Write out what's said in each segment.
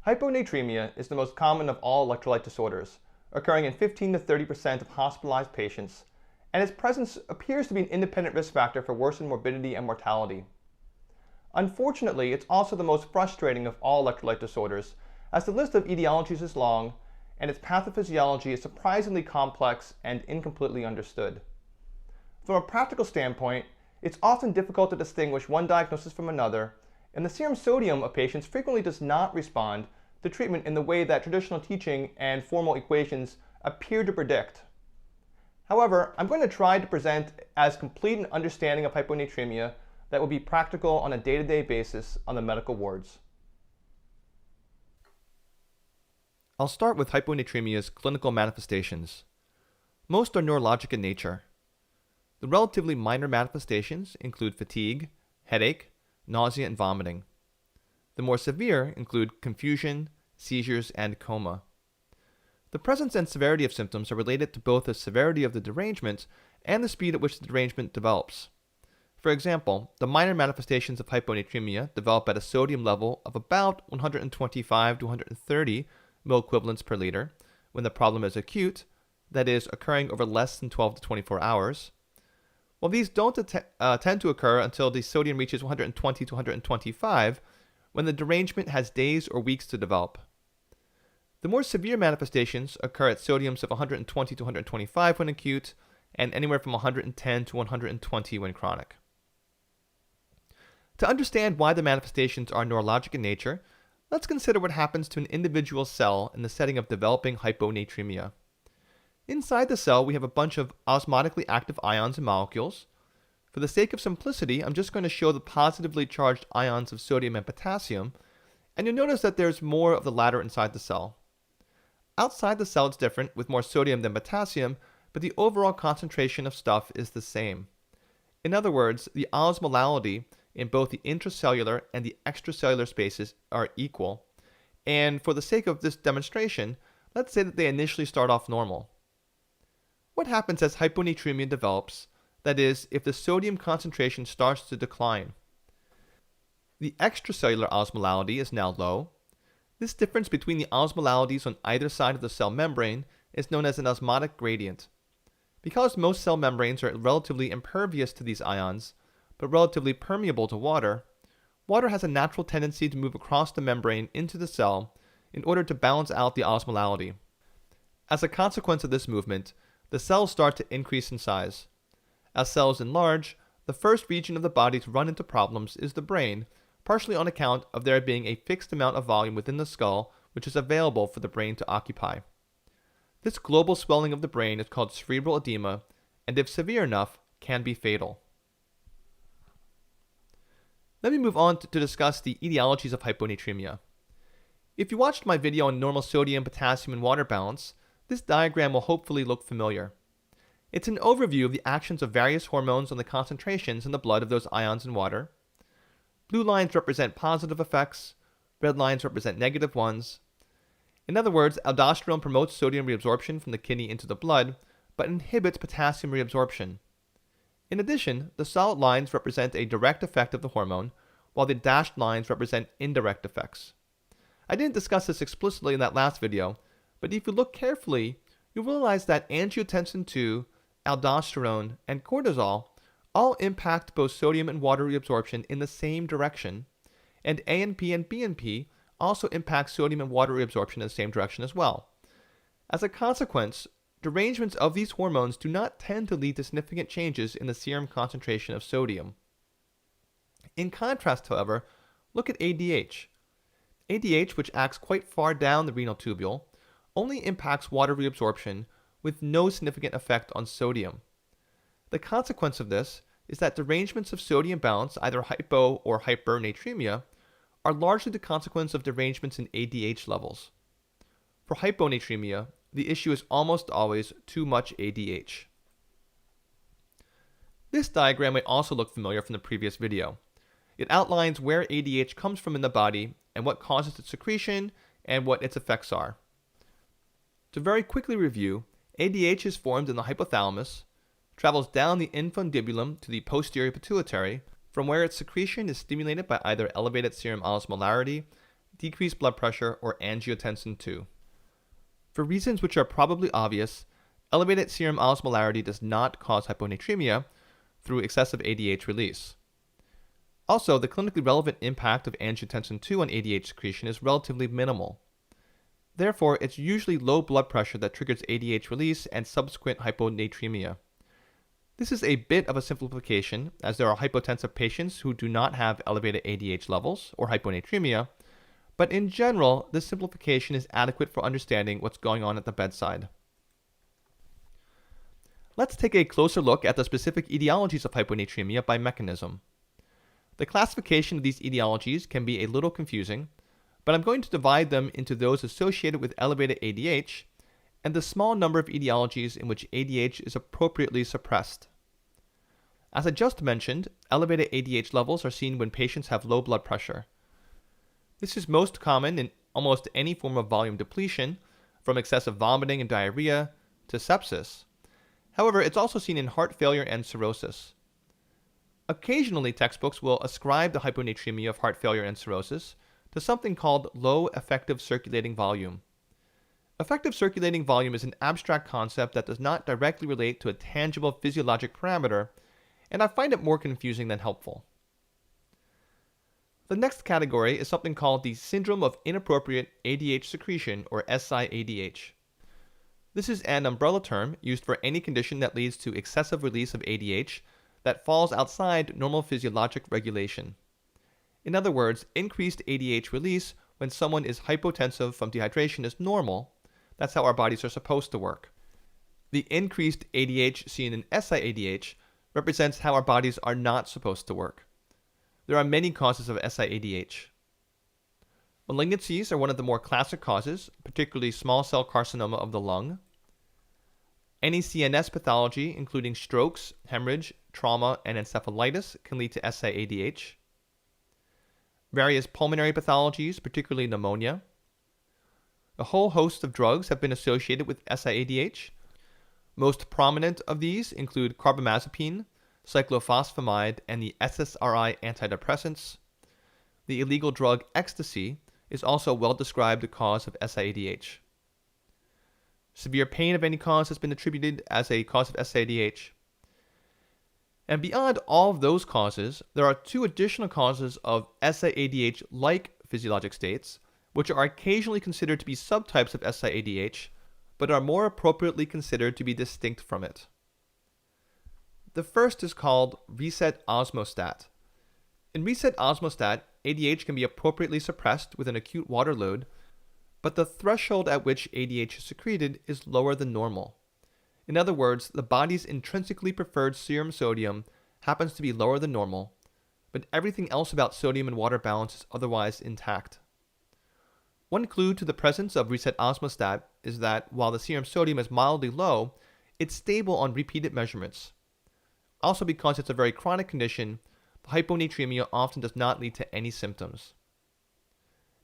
Hyponatremia is the most common of all electrolyte disorders, occurring in 15 to 30% of hospitalized patients, and its presence appears to be an independent risk factor for worsened morbidity and mortality. Unfortunately, it's also the most frustrating of all electrolyte disorders, as the list of etiologies is long and its pathophysiology is surprisingly complex and incompletely understood. From a practical standpoint, it's often difficult to distinguish one diagnosis from another, and the serum sodium of patients frequently does not respond to treatment in the way that traditional teaching and formal equations appear to predict. However, I'm going to try to present as complete an understanding of hyponatremia that will be practical on a day-to-day basis on the medical wards. I'll start with hyponatremia's clinical manifestations. Most are neurologic in nature. The relatively minor manifestations include fatigue, headache, nausea, and vomiting. The more severe include confusion, seizures, and coma. The presence and severity of symptoms are related to both the severity of the derangement and the speed at which the derangement develops. For example, the minor manifestations of hyponatremia develop at a sodium level of about 125 to 130 milliequivalents per liter when the problem is acute, that is, occurring over less than 12 to 24 hours. While these don't tend to occur until the sodium reaches 120 to 125, when the derangement has days or weeks to develop. The more severe manifestations occur at sodiums of 120 to 125 when acute, and anywhere from 110 to 120 when chronic. To understand why the manifestations are neurologic in nature, let's consider what happens to an individual cell in the setting of developing hyponatremia. Inside the cell, we have a bunch of osmotically active ions and molecules. For the sake of simplicity, I'm just going to show the positively charged ions of sodium and potassium, and you'll notice that there's more of the latter inside the cell. Outside the cell, it's different, with more sodium than potassium, but the overall concentration of stuff is the same. In other words, the osmolality in both the intracellular and the extracellular spaces are equal, and for the sake of this demonstration, let's say that they initially start off normal. What happens as hyponatremia develops, that is, if the sodium concentration starts to decline? The extracellular osmolality is now low. This difference between the osmolalities on either side of the cell membrane is known as an osmotic gradient. Because most cell membranes are relatively impervious to these ions, but relatively permeable to water, water has a natural tendency to move across the membrane into the cell in order to balance out the osmolality. As a consequence of this movement, the cells start to increase in size. As cells enlarge, the first region of the body to run into problems is the brain, partially on account of there being a fixed amount of volume within the skull which is available for the brain to occupy. This global swelling of the brain is called cerebral edema, and if severe enough, can be fatal. Let me move on to discuss the etiologies of hyponatremia. If you watched my video on normal sodium, potassium, and water balance, this diagram will hopefully look familiar. It's an overview of the actions of various hormones on the concentrations in the blood of those ions in water. Blue lines represent positive effects, red lines represent negative ones. In other words, aldosterone promotes sodium reabsorption from the kidney into the blood, but inhibits potassium reabsorption. In addition, the solid lines represent a direct effect of the hormone, while the dashed lines represent indirect effects. I didn't discuss this explicitly in that last video, but if you look carefully, you'll realize that angiotensin II, aldosterone, and cortisol all impact both sodium and water reabsorption in the same direction, and ANP and BNP also impact sodium and water reabsorption in the same direction as well. As a consequence, derangements of these hormones do not tend to lead to significant changes in the serum concentration of sodium. In contrast, however, look at ADH. ADH, which acts quite far down the renal tubule, only impacts water reabsorption with no significant effect on sodium. The consequence of this is that derangements of sodium balance, either hypo or hypernatremia, are largely the consequence of derangements in ADH levels. For hyponatremia, the issue is almost always too much ADH. This diagram may also look familiar from the previous video. It outlines where ADH comes from in the body and what causes its secretion and what its effects are. To very quickly review, ADH is formed in the hypothalamus, travels down the infundibulum to the posterior pituitary, from where its secretion is stimulated by either elevated serum osmolarity, decreased blood pressure, or angiotensin II. For reasons which are probably obvious, elevated serum osmolarity does not cause hyponatremia through excessive ADH release. Also, the clinically relevant impact of angiotensin II on ADH secretion is relatively minimal. Therefore, it's usually low blood pressure that triggers ADH release and subsequent hyponatremia. This is a bit of a simplification, as there are hypotensive patients who do not have elevated ADH levels or hyponatremia, but in general, this simplification is adequate for understanding what's going on at the bedside. Let's take a closer look at the specific etiologies of hyponatremia by mechanism. The classification of these etiologies can be a little confusing, but I'm going to divide them into those associated with elevated ADH and the small number of etiologies in which ADH is appropriately suppressed. As I just mentioned, elevated ADH levels are seen when patients have low blood pressure. This is most common in almost any form of volume depletion, from excessive vomiting and diarrhea to sepsis. However, it's also seen in heart failure and cirrhosis. Occasionally, textbooks will ascribe the hyponatremia of heart failure and cirrhosis to something called low effective circulating volume. Effective circulating volume is an abstract concept that does not directly relate to a tangible physiologic parameter, and I find it more confusing than helpful. The next category is something called the syndrome of inappropriate ADH secretion, or SIADH. This is an umbrella term used for any condition that leads to excessive release of ADH that falls outside normal physiologic regulation. In other words, increased ADH release when someone is hypotensive from dehydration is normal. That's how our bodies are supposed to work. The increased ADH seen in SIADH represents how our bodies are not supposed to work. There are many causes of SIADH. Malignancies are one of the more classic causes, particularly small cell carcinoma of the lung. Any CNS pathology, including strokes, hemorrhage, trauma, and encephalitis, can lead to SIADH. Various pulmonary pathologies, particularly pneumonia. A whole host of drugs have been associated with SIADH. Most prominent of these include carbamazepine, cyclophosphamide, and the SSRI antidepressants. The illegal drug ecstasy is also a well-described cause of SIADH. Severe pain of any cause has been attributed as a cause of SIADH. And beyond all of those causes, there are two additional causes of SIADH-like physiologic states, which are occasionally considered to be subtypes of SIADH, but are more appropriately considered to be distinct from it. The first is called reset osmostat. In reset osmostat, ADH can be appropriately suppressed with an acute water load, but the threshold at which ADH is secreted is lower than normal. In other words, the body's intrinsically preferred serum sodium happens to be lower than normal, but everything else about sodium and water balance is otherwise intact. One clue to the presence of reset osmostat is that while the serum sodium is mildly low, it's stable on repeated measurements. Also, because it's a very chronic condition, hyponatremia often does not lead to any symptoms.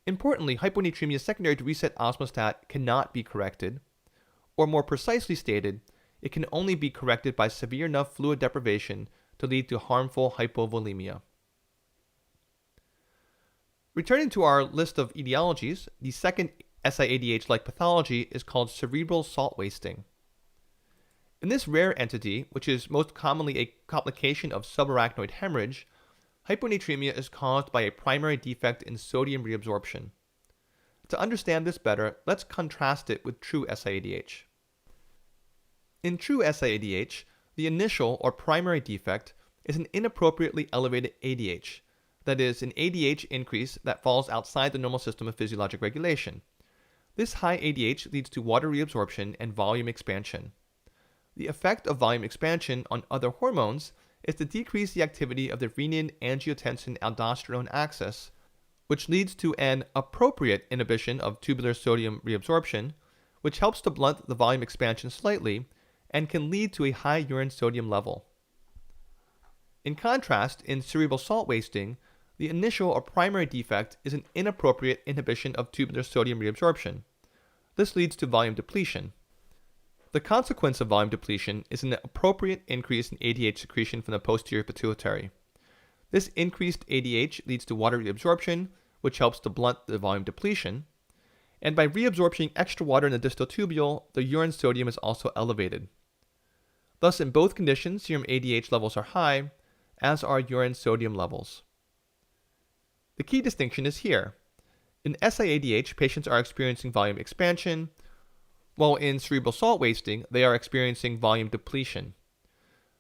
Importantly, hyponatremia secondary to reset osmostat cannot be corrected, or more precisely stated, it can only be corrected by severe enough fluid deprivation to lead to harmful hypovolemia. Returning to our list of etiologies, the second SIADH-like pathology is called cerebral salt wasting. In this rare entity, which is most commonly a complication of subarachnoid hemorrhage, hyponatremia is caused by a primary defect in sodium reabsorption. To understand this better, let's contrast it with true SIADH. In true SIADH, the initial or primary defect is an inappropriately elevated ADH, that is, an ADH increase that falls outside the normal system of physiologic regulation. This high ADH leads to water reabsorption and volume expansion. The effect of volume expansion on other hormones is to decrease the activity of the renin-angiotensin-aldosterone axis, which leads to an appropriate inhibition of tubular sodium reabsorption, which helps to blunt the volume expansion slightly and can lead to a high urine sodium level. In contrast, in cerebral salt wasting, the initial or primary defect is an inappropriate inhibition of tubular sodium reabsorption. This leads to volume depletion. The consequence of volume depletion is an appropriate increase in ADH secretion from the posterior pituitary. This increased ADH leads to water reabsorption, which helps to blunt the volume depletion. And by reabsorption extra water in the distal tubule, the urine sodium is also elevated. Thus, in both conditions, serum ADH levels are high, as are urine sodium levels. The key distinction is here. In SIADH, patients are experiencing volume expansion, while in cerebral salt wasting, they are experiencing volume depletion.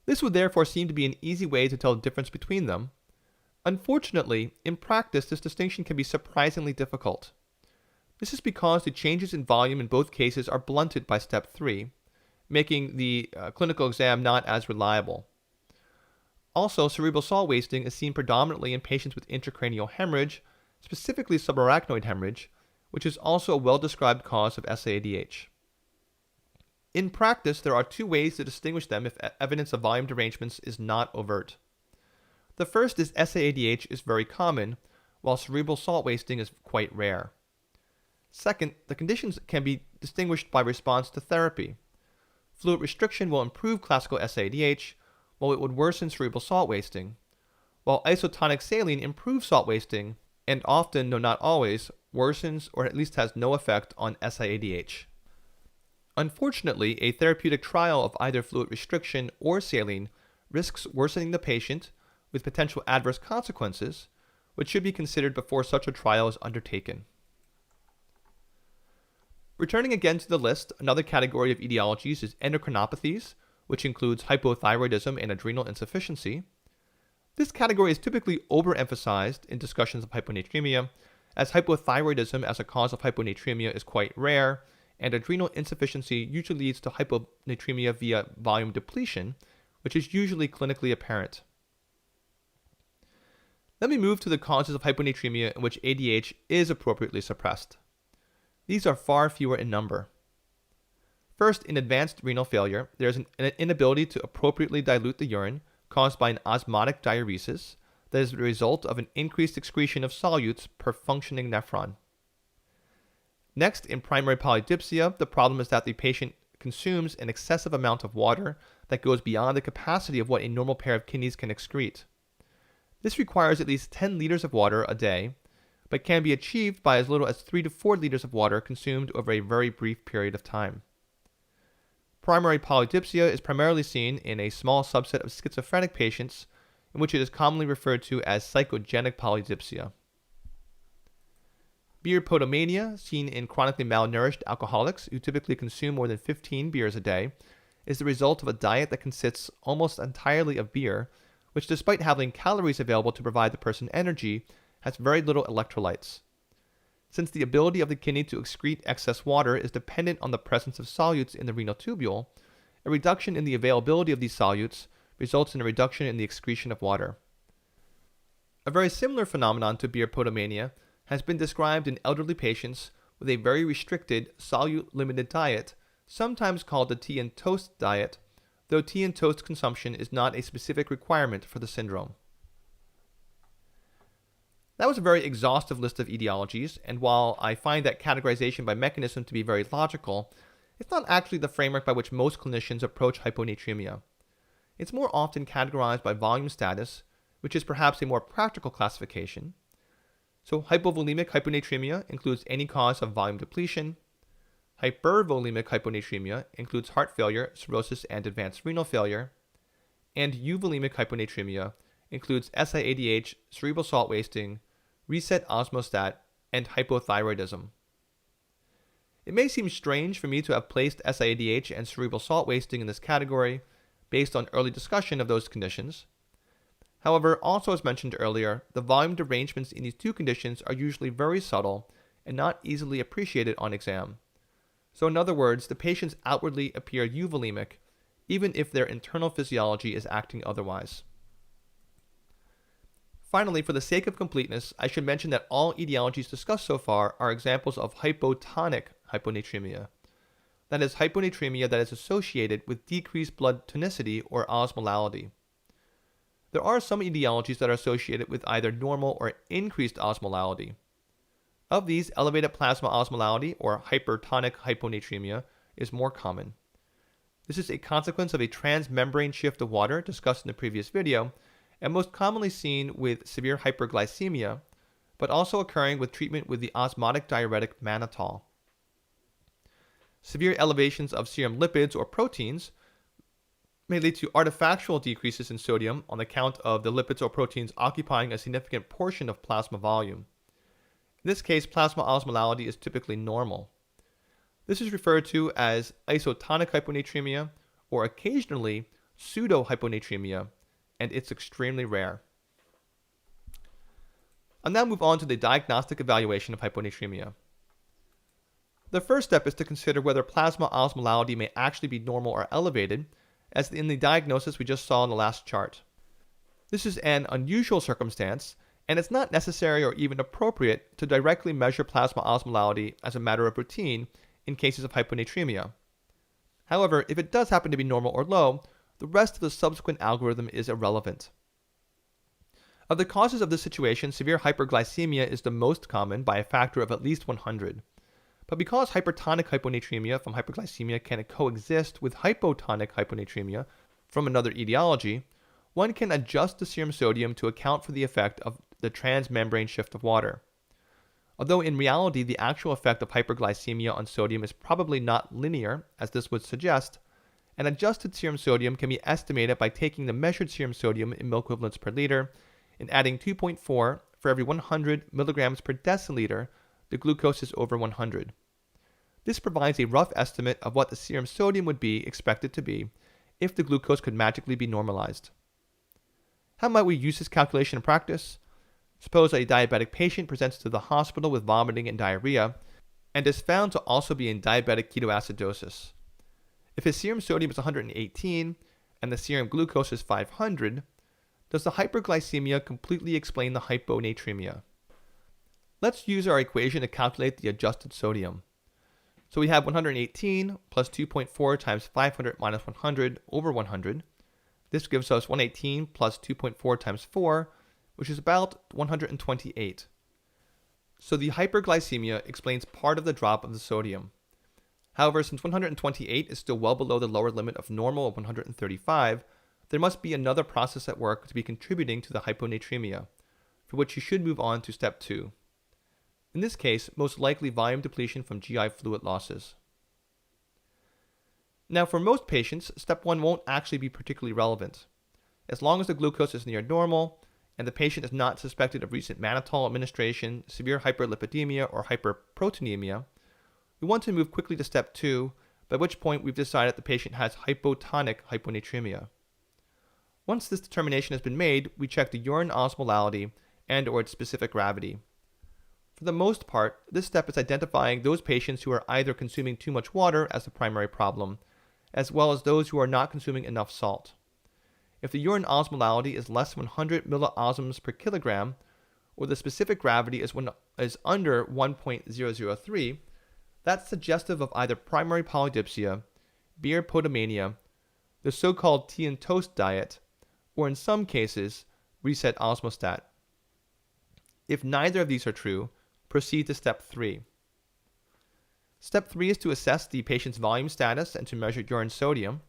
This would therefore seem to be an easy way to tell the difference between them. Unfortunately, in practice, this distinction can be surprisingly difficult. This is because the changes in volume in both cases are blunted by step 3, making the clinical exam not as reliable. Also, cerebral salt wasting is seen predominantly in patients with intracranial hemorrhage, specifically subarachnoid hemorrhage, which is also a well-described cause of SAADH. In practice, there are two ways to distinguish them if evidence of volume derangements is not overt. The first is SAADH is very common, while cerebral salt wasting is quite rare. Second, the conditions can be distinguished by response to therapy. Fluid restriction will improve classical SAADH, while it would worsen cerebral salt wasting, while isotonic saline improves salt wasting, and often, though not always, worsens or at least has no effect on SIADH. Unfortunately, a therapeutic trial of either fluid restriction or saline risks worsening the patient with potential adverse consequences, which should be considered before such a trial is undertaken. Returning again to the list, another category of etiologies is endocrinopathies, which includes hypothyroidism and adrenal insufficiency. This category is typically overemphasized in discussions of hyponatremia, as hypothyroidism as a cause of hyponatremia is quite rare, and adrenal insufficiency usually leads to hyponatremia via volume depletion, which is usually clinically apparent. Let me move to the causes of hyponatremia in which ADH is appropriately suppressed. These are far fewer in number. First, in advanced renal failure, there is an inability to appropriately dilute the urine caused by an osmotic diuresis that is the result of an increased excretion of solutes per functioning nephron. Next, in primary polydipsia, the problem is that the patient consumes an excessive amount of water that goes beyond the capacity of what a normal pair of kidneys can excrete. This requires at least 10 liters of water a day, but can be achieved by as little as 3 to 4 liters of water consumed over a very brief period of time. Primary polydipsia is primarily seen in a small subset of schizophrenic patients, in which it is commonly referred to as psychogenic polydipsia. Beer potomania, seen in chronically malnourished alcoholics who typically consume more than 15 beers a day, is the result of a diet that consists almost entirely of beer, which despite having calories available to provide the person energy, has very little electrolytes. Since the ability of the kidney to excrete excess water is dependent on the presence of solutes in the renal tubule, a reduction in the availability of these solutes results in a reduction in the excretion of water. A very similar phenomenon to beer potomania has been described in elderly patients with a very restricted, solute-limited diet, sometimes called the tea and toast diet, though tea and toast consumption is not a specific requirement for the syndrome. That was a very exhaustive list of etiologies, and while I find that categorization by mechanism to be very logical, it's not actually the framework by which most clinicians approach hyponatremia. It's more often categorized by volume status, which is perhaps a more practical classification. So hypovolemic hyponatremia includes any cause of volume depletion. Hypervolemic hyponatremia includes heart failure, cirrhosis, and advanced renal failure. And euvolemic hyponatremia includes SIADH, cerebral salt wasting, reset osmostat, and hypothyroidism. It may seem strange for me to have placed SIADH and cerebral salt wasting in this category based on early discussion of those conditions. However, also as mentioned earlier, the volume derangements in these two conditions are usually very subtle and not easily appreciated on exam. So in other words, the patients outwardly appear euvolemic, even if their internal physiology is acting otherwise. Finally, for the sake of completeness, I should mention that all etiologies discussed so far are examples of hypotonic hyponatremia. That is, hyponatremia that is associated with decreased blood tonicity or osmolality. There are some etiologies that are associated with either normal or increased osmolality. Of these, elevated plasma osmolality or hypertonic hyponatremia is more common. This is a consequence of a transmembrane shift of water discussed in the previous video, and most commonly seen with severe hyperglycemia, but also occurring with treatment with the osmotic diuretic mannitol. Severe elevations of serum lipids or proteins may lead to artifactual decreases in sodium on account of the lipids or proteins occupying a significant portion of plasma volume. In this case, plasma osmolality is typically normal. This is referred to as isotonic hyponatremia or occasionally pseudo-hyponatremia, and it's extremely rare. I'll now move on to the diagnostic evaluation of hyponatremia. The first step is to consider whether plasma osmolality may actually be normal or elevated, as in the diagnosis we just saw in the last chart. This is an unusual circumstance, and it's not necessary or even appropriate to directly measure plasma osmolality as a matter of routine in cases of hyponatremia. However, if it does happen to be normal or low, the rest of the subsequent algorithm is irrelevant. Of the causes of this situation, severe hyperglycemia is the most common by a factor of at least 100. But because hypertonic hyponatremia from hyperglycemia can coexist with hypotonic hyponatremia from another etiology, one can adjust the serum sodium to account for the effect of the transmembrane shift of water. Although in reality the actual effect of hyperglycemia on sodium is probably not linear, as this would suggest, an adjusted serum sodium can be estimated by taking the measured serum sodium in milliequivalents per liter and adding 2.4 for every 100 milligrams per deciliter the glucose is over 100. This provides a rough estimate of what the serum sodium would be expected to be if the glucose could magically be normalized. How might we use this calculation in practice? Suppose a diabetic patient presents to the hospital with vomiting and diarrhea and is found to also be in diabetic ketoacidosis. If his serum sodium is 118 and the serum glucose is 500, does the hyperglycemia completely explain the hyponatremia? Let's use our equation to calculate the adjusted sodium. So we have 118 plus 2.4 times 500 minus 100 over 100. This gives us 118 plus 2.4 times 4, which is about 128. So the hyperglycemia explains part of the drop of the sodium. However, since 128 is still well below the lower limit of normal of 135, there must be another process at work to be contributing to the hyponatremia, for which you should move on to step 2. In this case, most likely volume depletion from GI fluid losses. Now, for most patients, step 1 won't actually be particularly relevant. As long as the glucose is near normal, and the patient is not suspected of recent mannitol administration, severe hyperlipidemia, or hyperproteinemia, we want to move quickly to step 2, by which point we've decided the patient has hypotonic hyponatremia. Once this determination has been made, we check the urine osmolality and/or its specific gravity. For the most part, this step is identifying those patients who are either consuming too much water as the primary problem, as well as those who are not consuming enough salt. If the urine osmolality is less than 100 milliosmoles per kilogram, or the specific gravity is under 1.003, that's suggestive of either primary polydipsia, beer podomania, the so-called tea and toast diet, or in some cases, reset osmostat. If neither of these are true, proceed to step 3. Step 3 is to assess the patient's volume status and to measure urine sodium.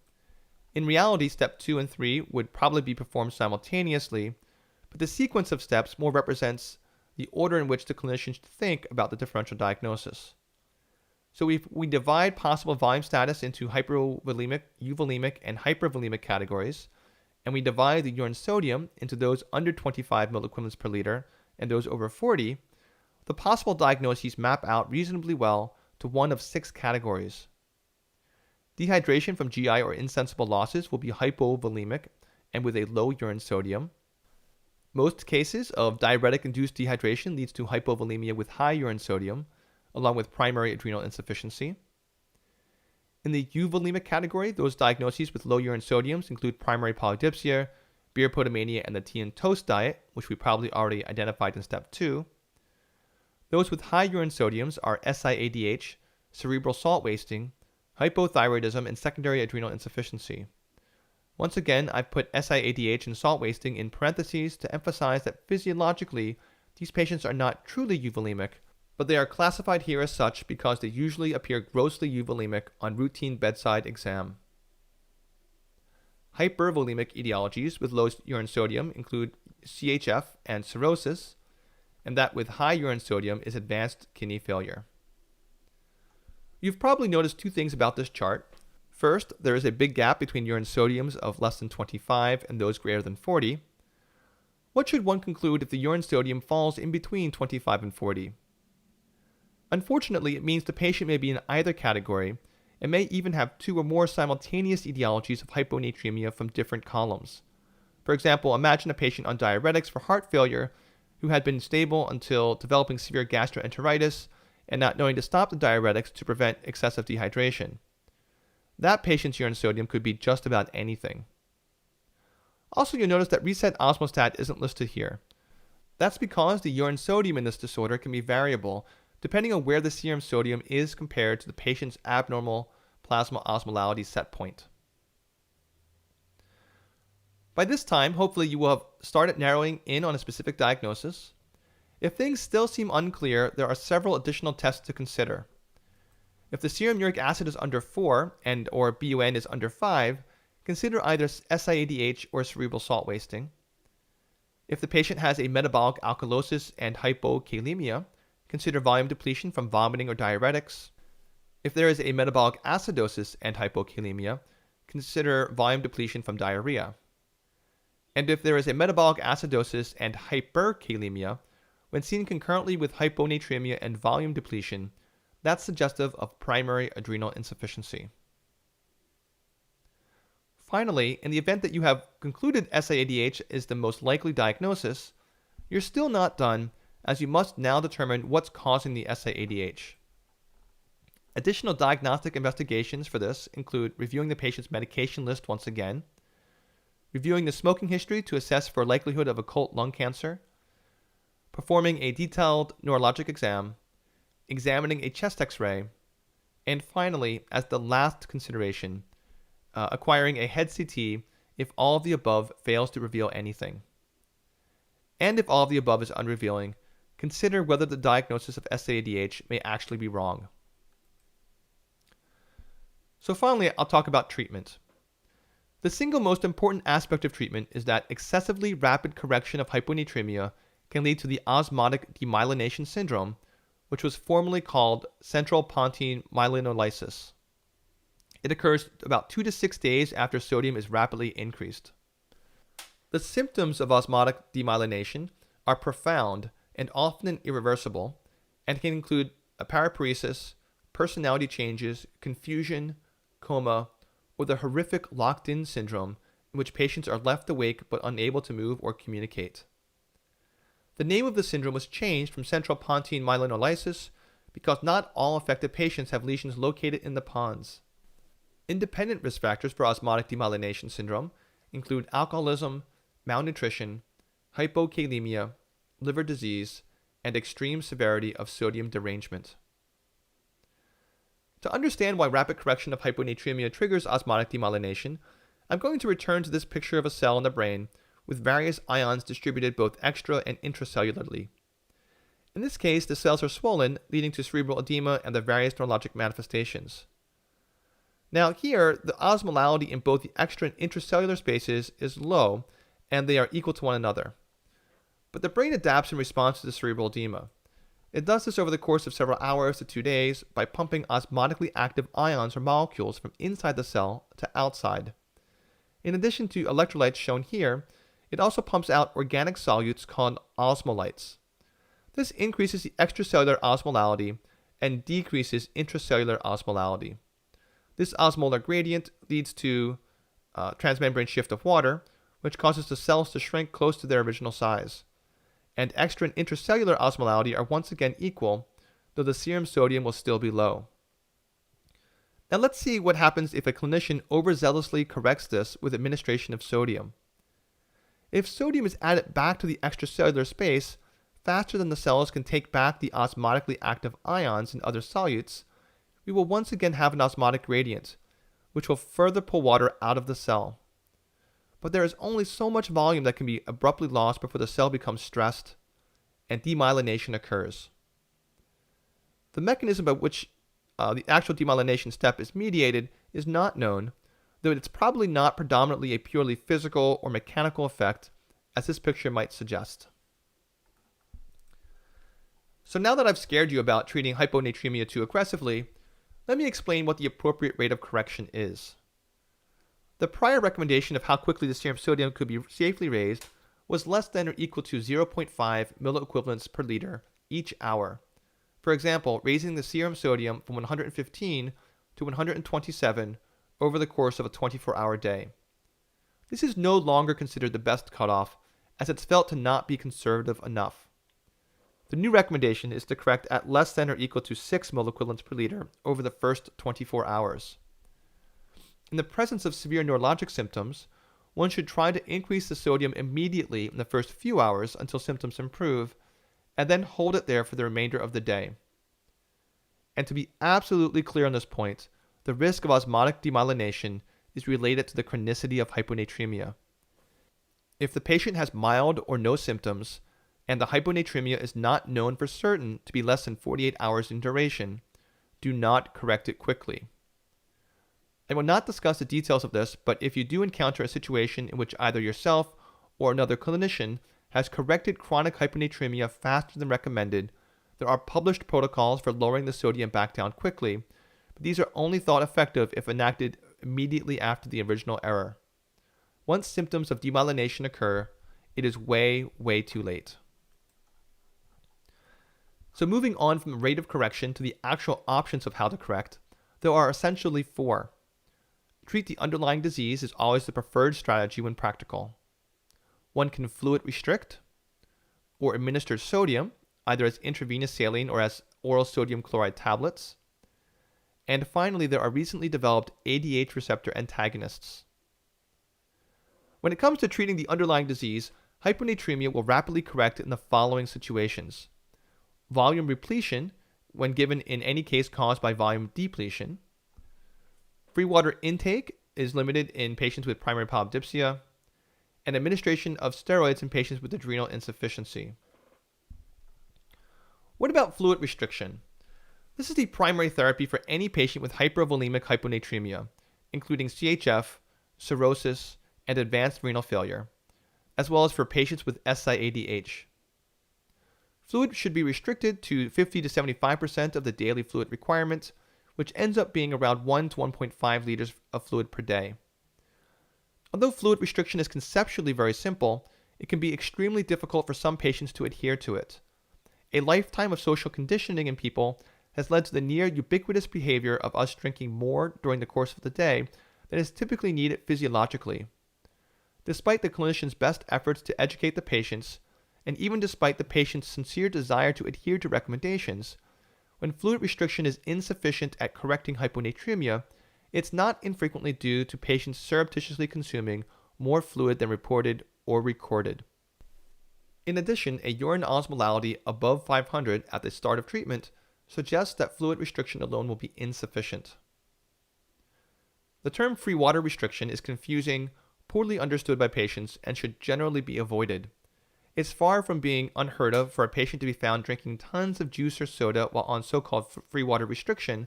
In reality, step 2 and 3 would probably be performed simultaneously, but the sequence of steps more represents the order in which the clinician should think about the differential diagnosis. So we divide possible volume status into hypovolemic, euvolemic, and hypervolemic categories, and we divide the urine sodium into those under 25 milliequivalents per liter and those over 40. The possible diagnoses map out reasonably well to one of 6 categories. Dehydration from GI or insensible losses will be hypovolemic and with a low urine sodium. Most cases of diuretic-induced dehydration leads to hypovolemia with high urine sodium, along with primary adrenal insufficiency. In the euvolemic category, those diagnoses with low urine sodiums include primary polydipsia, beer podomania, and the tea and toast diet, which we probably already identified in step 2. Those with high urine sodiums are SIADH, cerebral salt wasting, hypothyroidism, and secondary adrenal insufficiency. Once again, I've put SIADH and salt wasting in parentheses to emphasize that physiologically, these patients are not truly euvolemic, but they are classified here as such because they usually appear grossly euvolemic on routine bedside exam. Hypervolemic etiologies with low urine sodium include CHF and cirrhosis, and that with high urine sodium is advanced kidney failure. You've probably noticed two things about this chart. First, there is a big gap between urine sodiums of less than 25 and those greater than 40. What should one conclude if the urine sodium falls in between 25 and 40? Unfortunately, it means the patient may be in either category and may even have two or more simultaneous etiologies of hyponatremia from different columns. For example, imagine a patient on diuretics for heart failure who had been stable until developing severe gastroenteritis and not knowing to stop the diuretics to prevent excessive dehydration. That patient's urine sodium could be just about anything. Also, you'll notice that reset osmostat isn't listed here. That's because the urine sodium in this disorder can be variable depending on where the serum sodium is compared to the patient's abnormal plasma osmolality set point. By this time, hopefully you will have started narrowing in on a specific diagnosis. If things still seem unclear, there are several additional tests to consider. If the serum uric acid is under 4 and or BUN is under 5, consider either SIADH or cerebral salt wasting. If the patient has a metabolic alkalosis and hypokalemia, consider volume depletion from vomiting or diuretics. If there is a metabolic acidosis and hypokalemia, consider volume depletion from diarrhea. And if there is a metabolic acidosis and hyperkalemia, when seen concurrently with hyponatremia and volume depletion, that's suggestive of primary adrenal insufficiency. Finally, in the event that you have concluded SIADH is the most likely diagnosis, you're still not done, as you must now determine what's causing the SIADH. Additional diagnostic investigations for this include reviewing the patient's medication list once again, reviewing the smoking history to assess for likelihood of occult lung cancer, performing a detailed neurologic exam, examining a chest x-ray, and finally, as the last consideration, acquiring a head CT if all of the above fails to reveal anything. And if all of the above is unrevealing, consider whether the diagnosis of SADH may actually be wrong. So finally, I'll talk about treatment. The single most important aspect of treatment is that excessively rapid correction of hyponatremia can lead to the osmotic demyelination syndrome, which was formerly called central pontine myelinolysis. It occurs about 2 to 6 days after sodium is rapidly increased. The symptoms of osmotic demyelination are profound and often irreversible, and can include a paraparesis, personality changes, confusion, coma, or the horrific locked-in syndrome in which patients are left awake but unable to move or communicate. The name of the syndrome was changed from central pontine myelinolysis because not all affected patients have lesions located in the pons. Independent risk factors for osmotic demyelination syndrome include alcoholism, malnutrition, hypokalemia, liver disease, and extreme severity of sodium derangement. To understand why rapid correction of hyponatremia triggers osmotic demyelination, I'm going to return to this picture of a cell in the brain with various ions distributed both extra and intracellularly. In this case, the cells are swollen, leading to cerebral edema and the various neurologic manifestations. Now here, the osmolality in both the extra and intracellular spaces is low, and they are equal to one another. But the brain adapts in response to the cerebral edema. It does this over the course of several hours to 2 days by pumping osmotically active ions or molecules from inside the cell to outside. In addition to electrolytes shown here, it also pumps out organic solutes called osmolytes. This increases the extracellular osmolality and decreases intracellular osmolality. This osmolar gradient leads to transmembrane shift of water, which causes the cells to shrink close to their original size. And extra and intracellular osmolality are once again equal, though the serum sodium will still be low. Now let's see what happens if a clinician overzealously corrects this with administration of sodium. If sodium is added back to the extracellular space faster than the cells can take back the osmotically active ions and other solutes, we will once again have an osmotic gradient, which will further pull water out of the cell. But there is only so much volume that can be abruptly lost before the cell becomes stressed and demyelination occurs. The mechanism by which the actual demyelination step is mediated is not known, though it's probably not predominantly a purely physical or mechanical effect, as this picture might suggest. So now that I've scared you about treating hyponatremia too aggressively, let me explain what the appropriate rate of correction is. The prior recommendation of how quickly the serum sodium could be safely raised was less than or equal to 0.5 milliequivalents per liter each hour. For example, raising the serum sodium from 115 to 127 over the course of a 24-hour day. This is no longer considered the best cutoff, as it's felt to not be conservative enough. The new recommendation is to correct at less than or equal to 6 milliequivalents per liter over the first 24 hours. In the presence of severe neurologic symptoms, one should try to increase the sodium immediately in the first few hours until symptoms improve, and then hold it there for the remainder of the day. And to be absolutely clear on this point, the risk of osmotic demyelination is related to the chronicity of hyponatremia. If the patient has mild or no symptoms, and the hyponatremia is not known for certain to be less than 48 hours in duration, do not correct it quickly. I will not discuss the details of this, but if you do encounter a situation in which either yourself or another clinician has corrected chronic hyponatremia faster than recommended, there are published protocols for lowering the sodium back down quickly, but these are only thought effective if enacted immediately after the original error. Once symptoms of demyelination occur, it is way, way too late. So moving on from the rate of correction to the actual options of how to correct, there are essentially 4. Treat the underlying disease is always the preferred strategy when practical. One can fluid restrict or administer sodium, either as intravenous saline or as oral sodium chloride tablets. And finally, there are recently developed ADH receptor antagonists. When it comes to treating the underlying disease, hyponatremia will rapidly correct in the following situations. Volume repletion, when given in any case caused by volume depletion. Free water intake is limited in patients with primary polydipsia, and administration of steroids in patients with adrenal insufficiency. What about fluid restriction? This is the primary therapy for any patient with hypervolemic hyponatremia, including CHF, cirrhosis, and advanced renal failure, as well as for patients with SIADH. Fluid should be restricted to 50 to 75% of the daily fluid requirement, which ends up being around 1 to 1.5 liters of fluid per day. Although fluid restriction is conceptually very simple, it can be extremely difficult for some patients to adhere to it. A lifetime of social conditioning in people has led to the near ubiquitous behavior of us drinking more during the course of the day than is typically needed physiologically. Despite the clinician's best efforts to educate the patients, and even despite the patient's sincere desire to adhere to recommendations, when fluid restriction is insufficient at correcting hyponatremia, it's not infrequently due to patients surreptitiously consuming more fluid than reported or recorded. In addition, a urine osmolality above 500 at the start of treatment suggests that fluid restriction alone will be insufficient. The term free water restriction is confusing, poorly understood by patients, and should generally be avoided. It's far from being unheard of for a patient to be found drinking tons of juice or soda while on so-called free water restriction,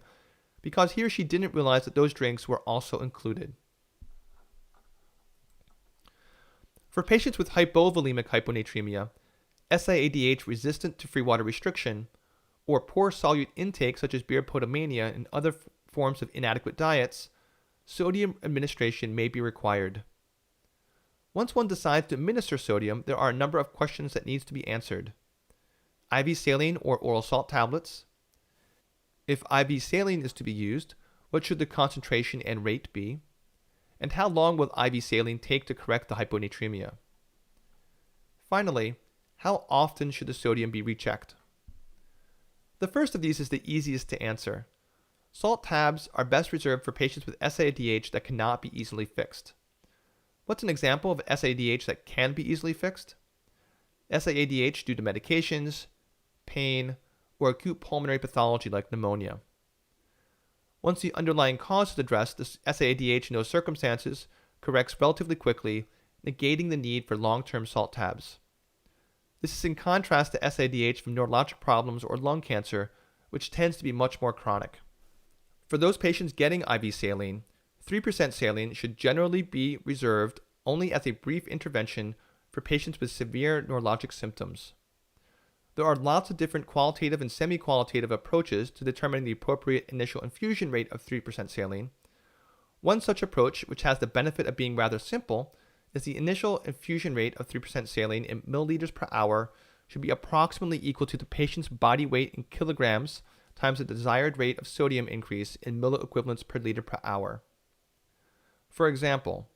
because he or she didn't realize that those drinks were also included. For patients with hypovolemic hyponatremia, SIADH resistant to free water restriction, or poor solute intake such as beer potomania and other forms of inadequate diets, sodium administration may be required. Once one decides to administer sodium, there are a number of questions that needs to be answered. IV saline or oral salt tablets. If IV saline is to be used, what should the concentration and rate be? And how long will IV saline take to correct the hyponatremia? Finally, how often should the sodium be rechecked? The first of these is the easiest to answer. Salt tabs are best reserved for patients with SIADH that cannot be easily fixed. What's an example of SIADH that can be easily fixed? SIADH due to medications, pain, or acute pulmonary pathology like pneumonia. Once the underlying cause is addressed, the SIADH in those circumstances corrects relatively quickly, negating the need for long-term salt tabs. This is in contrast to SIADH from neurologic problems or lung cancer, which tends to be much more chronic. For those patients getting IV saline, 3% saline should generally be reserved only as a brief intervention for patients with severe neurologic symptoms. There are lots of different qualitative and semi-qualitative approaches to determining the appropriate initial infusion rate of 3% saline. One such approach, which has the benefit of being rather simple, is the initial infusion rate of 3% saline in milliliters per hour should be approximately equal to the patient's body weight in kilograms times the desired rate of sodium increase in milliequivalents per liter per hour. For example,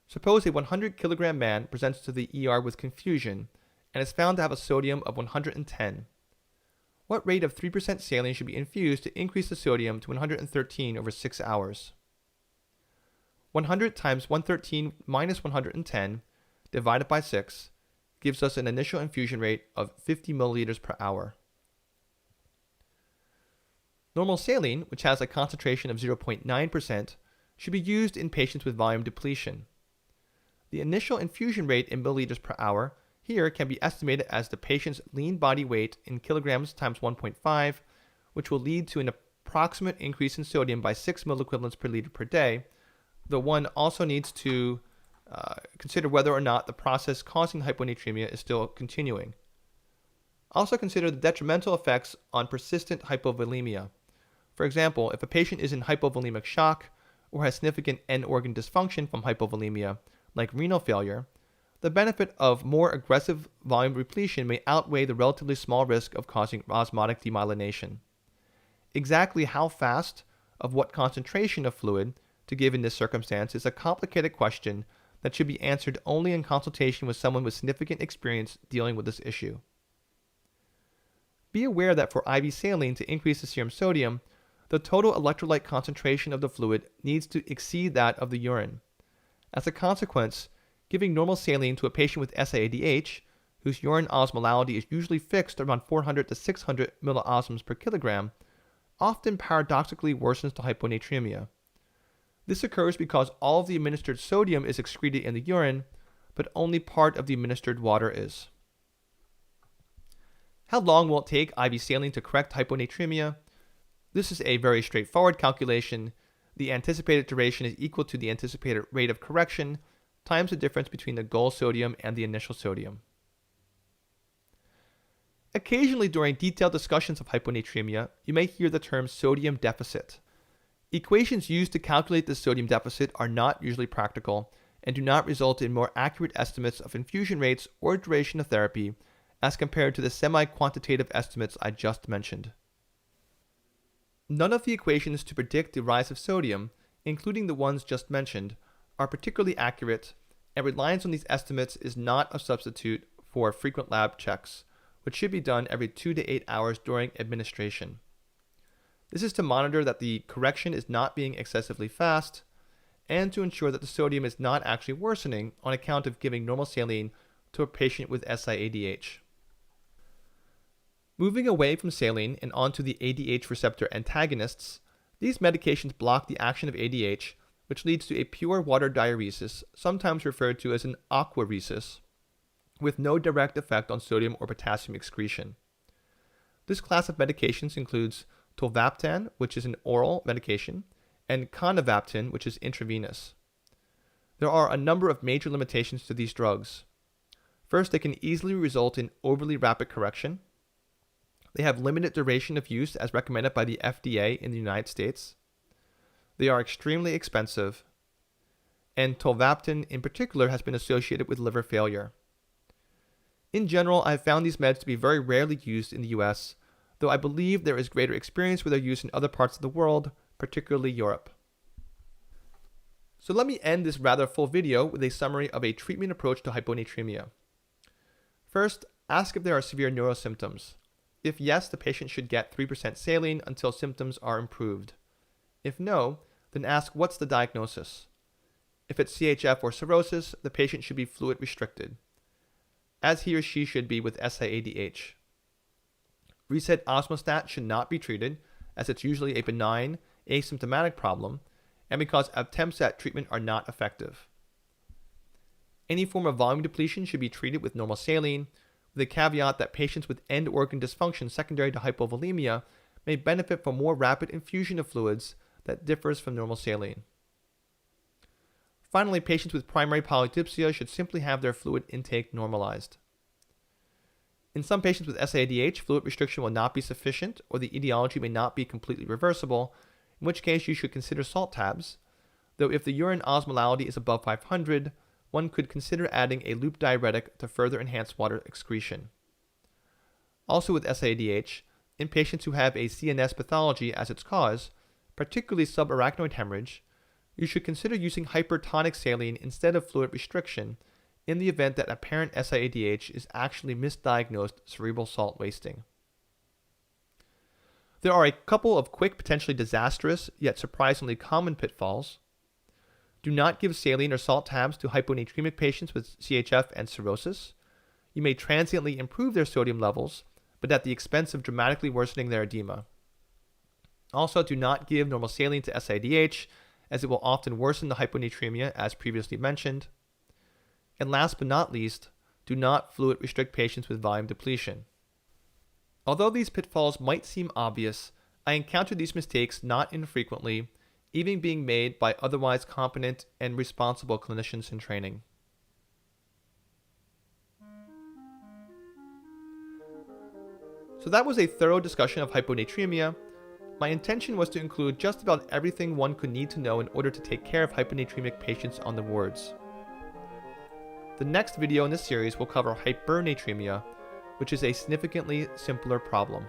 suppose a 100 kilogram man presents to the ER with confusion and is found to have a sodium of 110. What rate of 3% saline should be infused to increase the sodium to 113 over 6 hours? 100 times 113 minus 110 divided by 6 gives us an initial infusion rate of 50 milliliters per hour. Normal saline, which has a concentration of 0.9%, should be used in patients with volume depletion. The initial infusion rate in milliliters per hour here can be estimated as the patient's lean body weight in kilograms times 1.5, which will lead to an approximate increase in sodium by 6 milliequivalents per liter per day, though one also needs to consider whether or not the process causing hyponatremia is still continuing. Also consider the detrimental effects on persistent hypovolemia. For example, if a patient is in hypovolemic shock or has significant end organ dysfunction from hypovolemia, like renal failure, the benefit of more aggressive volume repletion may outweigh the relatively small risk of causing osmotic demyelination. Exactly how fast, of what concentration of fluid, to give in this circumstance is a complicated question that should be answered only in consultation with someone with significant experience dealing with this issue. Be aware that for IV saline to increase the serum sodium, the total electrolyte concentration of the fluid needs to exceed that of the urine. As a consequence, giving normal saline to a patient with SIADH, whose urine osmolality is usually fixed around 400 to 600 milliosmoles per kilogram, often paradoxically worsens the hyponatremia. This occurs because all of the administered sodium is excreted in the urine, but only part of the administered water is. How long will it take IV saline to correct hyponatremia? This is a very straightforward calculation. The anticipated duration is equal to the anticipated rate of correction times the difference between the goal sodium and the initial sodium. Occasionally during detailed discussions of hyponatremia, you may hear the term sodium deficit. Equations used to calculate the sodium deficit are not usually practical and do not result in more accurate estimates of infusion rates or duration of therapy as compared to the semi-quantitative estimates I just mentioned. None of the equations to predict the rise of sodium, including the ones just mentioned, are particularly accurate, and reliance on these estimates is not a substitute for frequent lab checks, which should be done every 2 to 8 hours during administration. This is to monitor that the correction is not being excessively fast, and to ensure that the sodium is not actually worsening on account of giving normal saline to a patient with SIADH. Moving away from saline and onto the ADH receptor antagonists, these medications block the action of ADH, which leads to a pure water diuresis, sometimes referred to as an aquaresis, with no direct effect on sodium or potassium excretion. This class of medications includes tolvaptan, which is an oral medication, and conivaptan, which is intravenous. There are a number of major limitations to these drugs. First, they can easily result in overly rapid correction. They have limited duration of use as recommended by the FDA in the United States. They are extremely expensive, and tolvaptan in particular has been associated with liver failure. In general, I have found these meds to be very rarely used in the US, though I believe there is greater experience with their use in other parts of the world, particularly Europe. So let me end this rather full video with a summary of a treatment approach to hyponatremia. First, ask if there are severe neurosymptoms. If yes, the patient should get 3% saline until symptoms are improved. If no, then ask what's the diagnosis. If it's CHF or cirrhosis, the patient should be fluid restricted, as he or she should be with SIADH. Reset osmostat should not be treated, as it's usually a benign, asymptomatic problem, and because attempts at treatment are not effective. Any form of volume depletion should be treated with normal saline, with the caveat that patients with end organ dysfunction secondary to hypovolemia may benefit from more rapid infusion of fluids that differs from normal saline. Finally, patients with primary polydipsia should simply have their fluid intake normalized. In some patients with SADH, fluid restriction will not be sufficient, or the etiology may not be completely reversible, in which case you should consider salt tabs, though if the urine osmolality is above 500, one could consider adding a loop diuretic to further enhance water excretion. Also with SADH, in patients who have a CNS pathology as its cause, particularly subarachnoid hemorrhage, you should consider using hypertonic saline instead of fluid restriction in the event that apparent SADH is actually misdiagnosed cerebral salt wasting. There are a couple of quick, potentially disastrous, yet surprisingly common pitfalls. Do not give saline or salt tabs to hyponatremic patients with CHF and cirrhosis. You may transiently improve their sodium levels, but at the expense of dramatically worsening their edema. Also, do not give normal saline to SADH, as it will often worsen the hyponatremia, as previously mentioned. And last but not least, do not fluid restrict patients with volume depletion. Although these pitfalls might seem obvious, I encounter these mistakes not infrequently, even being made by otherwise competent and responsible clinicians in training. So that was a thorough discussion of hyponatremia. My intention was to include just about everything one could need to know in order to take care of hyponatremic patients on the wards. The next video in this series will cover hypernatremia, which is a significantly simpler problem.